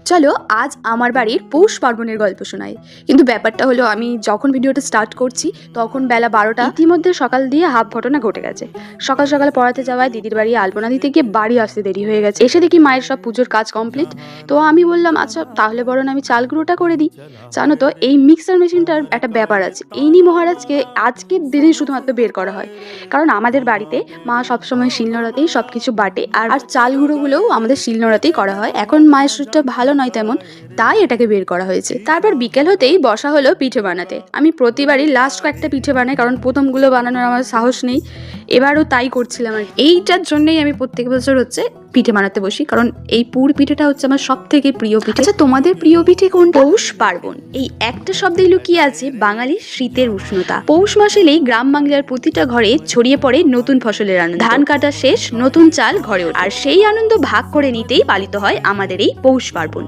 চলো আজ আমার বাড়ির পৌষ পার্বণের গল্প শোনাই। কিন্তু ব্যাপারটা হলো, আমি যখন ভিডিওটা স্টার্ট করছি তখন বেলা 12টা। ইতিমধ্যে সকাল দিয়ে হাফ ঘটনা ঘটে গেছে। সকাল সকাল পড়াতে যাওয়ায় দিদির বাড়ি আলপনা দিতে গিয়ে বাড়ি আসতে দেরি হয়ে গেছে। এসে দেখি মায়ের সব পুজোর কাজ কমপ্লিট। তো আমি বললাম, আচ্ছা তাহলে বরং আমি চাল গুঁড়োটা করে দিই। জানো তো, এই মিক্সার মেশিনটার একটা ব্যাপার আছে। ইনি মহারাজকে আজকের দিনে শুধুমাত্র বের করা হয়, কারণ আমাদের বাড়িতে মা সবসময় শিলনোড়াতেই সবকিছু বাটে, আর চাল গুঁড়োগুলোও আমাদের শিলনোড়াতেই করা হয়। এখন মায়ের শরীরটা ভালো নয় তেমন, তাই এটাকে বের করা হয়েছে। তারপর বিকেল হতেই বসা হলো পিঠে বানাতে। আমি প্রতিবারই লাস্ট কয়েকটা পিঠে বানাই, কারণ প্রথমগুলো বানানোর আমার সাহস নেই। এবারও তাই করছিলাম। আর এইটার জন্যই আমি প্রত্যেক বছর পিঠে বানাতে বসি, কারণ এই পুর পিঠেটা হচ্ছে আমার সব থেকে প্রিয় পিঠে। আচ্ছা, তোমাদের প্রিয় পিঠে কোনটা? পৌষ পার্বণ, এই একটা শব্দেই লুকিয়ে আছে বাঙালির শীতের উষ্ণতা। পৌষ মাস এলেই গ্রাম বাংলার প্রতিটা ঘরে ছড়িয়ে পড়ে নতুন ফসলের আনন্দ। ধান কাটা শেষ, নতুন চাল ঘরে ওঠে, আর সেই আনন্দ ভাগ করে নিতেই পালিত হয় আমাদের এই পৌষ পার্বণ।